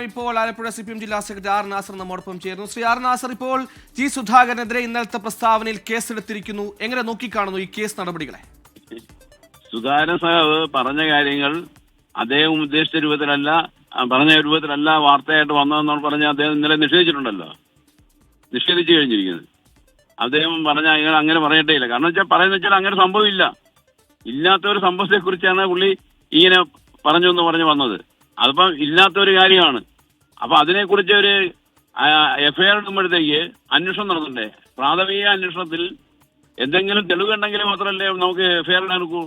ഇപ്പോൾ ആലപ്പുഴ CPM ജില്ലാ secretary R Nasar നമ്മോടൊപ്പം ചേരുന്നു. ശ്രീ ആർ നാസർ, ഇപ്പോൾ ജി സുധാകരനെതിരെ ഇന്നലത്തെ പ്രസ്താവനയിൽ കേസെടുത്തിരിക്കുന്നു. എങ്ങനെ നോക്കിക്കാണുന്നു ഈ കേസ് നടപടികളെ? സുധാകരൻ സാഹബ് പറഞ്ഞ കാര്യങ്ങൾ അദ്ദേഹം ഉദ്ദേശിച്ച രൂപത്തിലല്ല, പറഞ്ഞ രൂപത്തിലല്ല വാർത്തയായിട്ട് വന്നതെന്ന് പറഞ്ഞ് അദ്ദേഹം ഇന്നലെ നിഷേധിച്ചിട്ടുണ്ടല്ലോ, നിഷേധിച്ചു കഴിഞ്ഞിരിക്കുന്നത്. അദ്ദേഹം പറഞ്ഞ അങ്ങനെ പറഞ്ഞിട്ടേ ഇല്ല. കാരണം വെച്ചാൽ അങ്ങനെ സംഭവമില്ല. ഇല്ലാത്ത ഒരു സംഭവത്തെ കുറിച്ചാണ് പുള്ളി ഇങ്ങനെ പറഞ്ഞു എന്ന് പറഞ്ഞ് വന്നത്. അതിപ്പം ഇല്ലാത്തൊരു കാര്യമാണ്. അപ്പൊ അതിനെക്കുറിച്ച് ഒരു FIR ഇടുമ്പോഴത്തേക്ക് അന്വേഷണം നടത്തണ്ടേ? പ്രാഥമിക അന്വേഷണത്തിൽ എന്തെങ്കിലും തെളിവുണ്ടെങ്കിൽ മാത്രമല്ലേ നമുക്ക് FIR ഇടാൻ നോക്കൂ.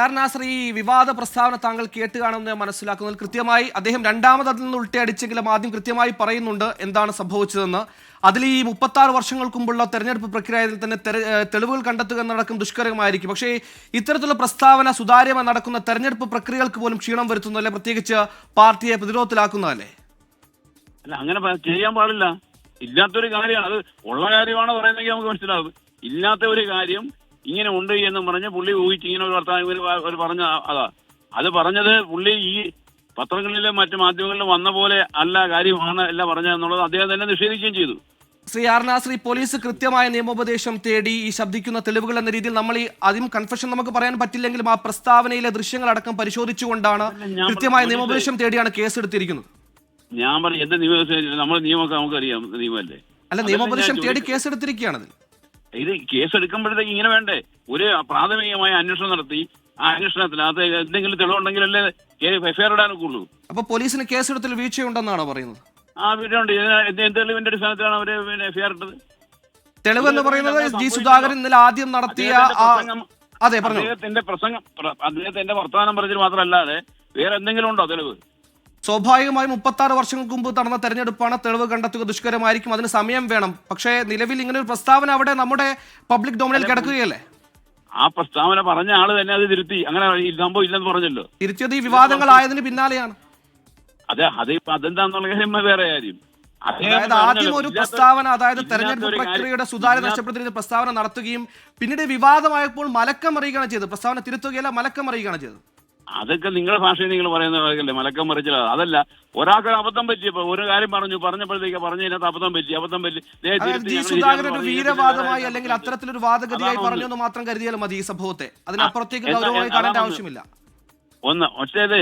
ആർ നാസർ, ഈ വിവാദ പ്രസ്താവന താങ്കൾ കേട്ട് കാണുമെന്ന് മനസ്സിലാക്കുന്നതിൽ കൃത്യമായി അദ്ദേഹം രണ്ടാമത് അതിൽ നിന്ന് ഉൾട്ടയടിച്ചെങ്കിലും ആദ്യം കൃത്യമായി പറയുന്നുണ്ട് എന്താണ് സംഭവിച്ചതെന്ന്. അതിൽ ഈ 36 വർഷങ്ങൾക്ക് മുമ്പുള്ള തെരഞ്ഞെടുപ്പ് പ്രക്രിയയിൽ തന്നെ തെളിവുകൾ കണ്ടെത്തുക എന്നടക്കം ദുഷ്കരമായിരിക്കും. പക്ഷേ ഇത്തരത്തിലുള്ള പ്രസ്താവന സുതാര്യമായി നടക്കുന്ന തെരഞ്ഞെടുപ്പ് പ്രക്രിയകൾക്ക് പോലും ക്ഷീണം വരുത്തുന്നതല്ലേ, പ്രത്യേകിച്ച് പാർട്ടിയെ പ്രതിരോധത്തിലാക്കുന്നതല്ലേ? അല്ല, അങ്ങനെ ചെയ്യാൻ പാടില്ല. ഇല്ലാത്തൊരു കാര്യമാണ്. അത് ഉള്ള കാര്യമാണ് പറയുന്നെങ്കിൽ നമുക്ക് മനസ്സിലാവും. ഇല്ലാത്ത ഒരു കാര്യം ഇങ്ങനെ ഉണ്ട് എന്ന് പറഞ്ഞ് പുള്ളി ഊഹിച്ച് ഇങ്ങനെ ഒരു പറഞ്ഞ അതാ. അത് പറഞ്ഞത് പുള്ളി ഈ പത്രങ്ങളിലും മറ്റു മാധ്യമങ്ങളിലും വന്ന പോലെ അല്ല, കാര്യമാണ് അല്ല പറഞ്ഞതെന്നുള്ളത് അദ്ദേഹം തന്നെ നിഷേധിക്കുകയും ചെയ്തു. ശ്രീ ആർ നാസർ, പോലീസ് കൃത്യമായ നിയമോപദേശം തേടി ഈ ശബ്ദിക്കുന്ന തെളിവുകൾ എന്ന രീതിയിൽ നമ്മൾ ഈ ആദ്യം കൺഫെഷൻ നമുക്ക് പറയാൻ പറ്റില്ലെങ്കിലും ആ പ്രസ്താവനയിലെ ദൃശ്യങ്ങളടക്കം പരിശോധിച്ചുകൊണ്ടാണ് കൃത്യമായ നിയമോപദേശം തേടിയാണ് കേസെടുത്തിരിക്കുന്നത്. ഞാൻ പറഞ്ഞു എന്ത് നിയമോപദേശം? നമ്മൾ നിയമമൊക്കെ നമുക്കറിയാം, നിയമമല്ലേ? അല്ല, നിയമോപദേശം തേടി കേസെടുത്തിരിക്കുകയാണ്. ഇത് കേസെടുക്കുമ്പോഴത്തേക്ക് ഇങ്ങനെ വേണ്ടേ? ഒരു പ്രാഥമികമായ അന്വേഷണം നടത്തി ആ അന്വേഷണത്തിനകത്ത് എന്തെങ്കിലും തെളിവുണ്ടെങ്കിലല്ലേ FIR ഇടാനൊക്കെ ഉള്ളൂ. അപ്പൊ പോലീസിന് കേസെടുത്തിൽ വീഴ്ചയുണ്ടെന്നാണോ പറയുന്നത്? ആ വീടുണ്ട്. തെളിവിന്റെ അടിസ്ഥാനത്തിലാണ് അവര് FIR ഇട്ടത്. തെളിവെന്ന് പറയുന്നത് ജി സുധാകരൻ ഇന്നലെ ആദ്യം നടത്തിയ അദ്ദേഹത്തിന്റെ വർത്തമാനം പറഞ്ഞത് മാത്രമല്ലാതെ വേറെ എന്തെങ്കിലും ഉണ്ടോ തെളിവ്? സ്വാഭാവികമായും 36 വർഷങ്ങൾക്ക് മുമ്പ് നടന്ന തെരഞ്ഞെടുപ്പാണ്. തെളിവ് കണ്ടെത്തുക ദുഷ്കരമായിരിക്കും, അതിന് സമയം വേണം. പക്ഷേ നിലവിൽ ഇങ്ങനെ ഒരു പ്രസ്താവന അവിടെ നമ്മുടെ പബ്ലിക് ഡൊമൈനിൽ കിടക്കുകയല്ലേ? ആ പ്രസ്താവന പറഞ്ഞ ആള് തന്നെ അത് തിരുത്തി. അങ്ങനെ സംഭവം ഇല്ലെന്ന് പറഞ്ഞല്ലോ. തിരുത്തിയത് ഈ വിവാദങ്ങളായതിന് പിന്നാലെയാണ്. അതെന്താന്നുള്ള കാര്യം വേറെ കാര്യം. അതായത് ആദ്യം ഒരു പ്രസ്താവന, അതായത് തെരഞ്ഞെടുപ്പ് പ്രക്രിയയുടെ സുതാര്യത നഷ്ടപ്പെടുത്തുന്ന പ്രസ്താവന നടത്തുകയും പിന്നീട് വിവാദമായപ്പോൾ മലക്കം മറിയുകയാണ് ചെയ്തത്. പ്രസ്താവന തിരുത്തുകയല്ല, മലക്കം മറിയുകയാണ് ചെയ്തത്. അതൊക്കെ നിങ്ങളുടെ ഭാഷയിൽ നിങ്ങൾ പറയുന്നതല്ലേ മലക്കം മറിച്ചില്ല. അതല്ല, ഒരാൾക്ക് അബദ്ധം പറ്റിയപ്പോ ഒരു കാര്യം പറഞ്ഞപ്പോഴത്തേക്ക് പറഞ്ഞതിനകത്ത് അബദ്ധം പറ്റി. ജി സുധാകരൻ ഒരു വീരവാദമായി അല്ലെങ്കിൽ അത്തരത്തിലൊരു വാദഗതിയായി പറഞ്ഞു എന്ന് മാത്രം കരുതിയാലും മതി ഈ സംഭവത്തെ. അതിനപ്പുറത്തേക്ക് ഗൗരവമായി കാണേണ്ട ആവശ്യമില്ല. ഒറ്റേത്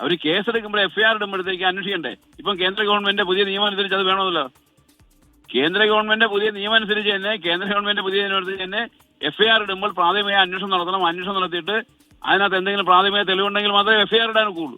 അവർ കേസെടുക്കുമ്പോൾ FIR ഇടുമ്പോഴത്തേക്ക് അന്വേഷിക്കണ്ടേ? ഇപ്പം കേന്ദ്ര ഗവൺമെന്റ് പുതിയ നിയമം അനുസരിച്ച് അത് വേണമല്ലോ. കേന്ദ്ര ഗവൺമെന്റ് പുതിയ നിയമം അനുസരിച്ച് തന്നെ FIR ഇടുമ്പോൾ പ്രാഥമിക അന്വേഷണം നടത്തണം. അന്വേഷണം നടത്തിയിട്ട് അതിനകത്ത് എന്തെങ്കിലും പ്രാഥമിക തെളിവുണ്ടെങ്കിൽ മാത്രമേ FIR ഇടാനൊക്കെ ഉള്ളൂ.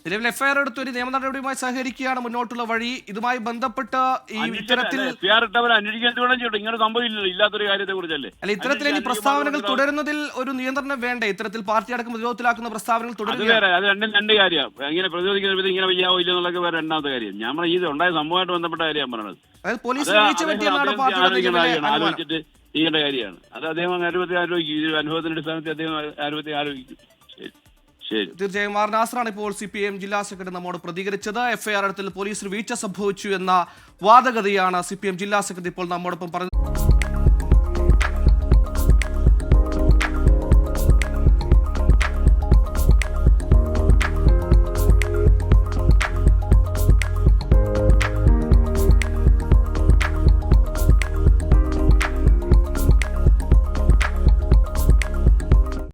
നിലവിൽ FIR എടുത്ത് ഒരു നിയമ നടപടിയുമായി സഹകരിക്കുകയാണ് മുന്നോട്ടുള്ള വഴി. ഇതുമായി ബന്ധപ്പെട്ട് ഈ ഇത്തരത്തിൽ FIR ഇട്ടവർ അന്വേഷിക്കാൻ ചെയ്യട്ടെ. ഇങ്ങനെ സംഭവിച്ചില്ല, ഇല്ലാത്തൊരു കാര്യത്തെ കുറിച്ചല്ലേ. അല്ല, ഇത്തരത്തിൽ ഇനി പ്രസ്താവനകൾ തുടരുന്നതിൽ ഒരു നിയന്ത്രണം വേണ്ടേ? ഇത്തരത്തിൽ പാർട്ടി അടക്കം പ്രതിരോധത്തിലാക്കുന്ന പ്രസ്താവനകൾ തുടരുക. അത് രണ്ട് കാര്യമാണ്. ഇങ്ങനെ പ്രതിരോധിക്കുന്ന ഇങ്ങനെ വയ്യാവോ ഇല്ലെന്നുള്ളതൊക്കെ വേറെ രണ്ടാമത്തെ കാര്യം. ഞാൻ പറഞ്ഞ ഇത് ഉണ്ടായ സംഭവമായിട്ട് ബന്ധപ്പെട്ട കാര്യമാണ് പറഞ്ഞത്. അതായത് പോലീസിന് വീഴ്ച പറ്റിയെന്നാണ് പാർട്ടി ആലോചിച്ചിട്ട് ചെയ്യേണ്ട കാര്യമാണ്. അത് അദ്ദേഹം ആലോചിക്കും. അനുഭവത്തിന്റെ അടിസ്ഥാനത്തിൽ അദ്ദേഹം ആലോചിക്കും. തീർച്ചയായും ആർ നാസറാണ് ഇപ്പോൾ CPM ജില്ലാ സെക്രട്ടറി നമ്മോട് പ്രതികരിച്ചത്. FIR ഇടത്തിൽ പോലീസിന് വീഴ്ച സംഭവിച്ചു എന്ന വാദഗതിയാണ് CPM ജില്ലാ സെക്രട്ടറി ഇപ്പോൾ നമ്മോടൊപ്പം പറഞ്ഞത്.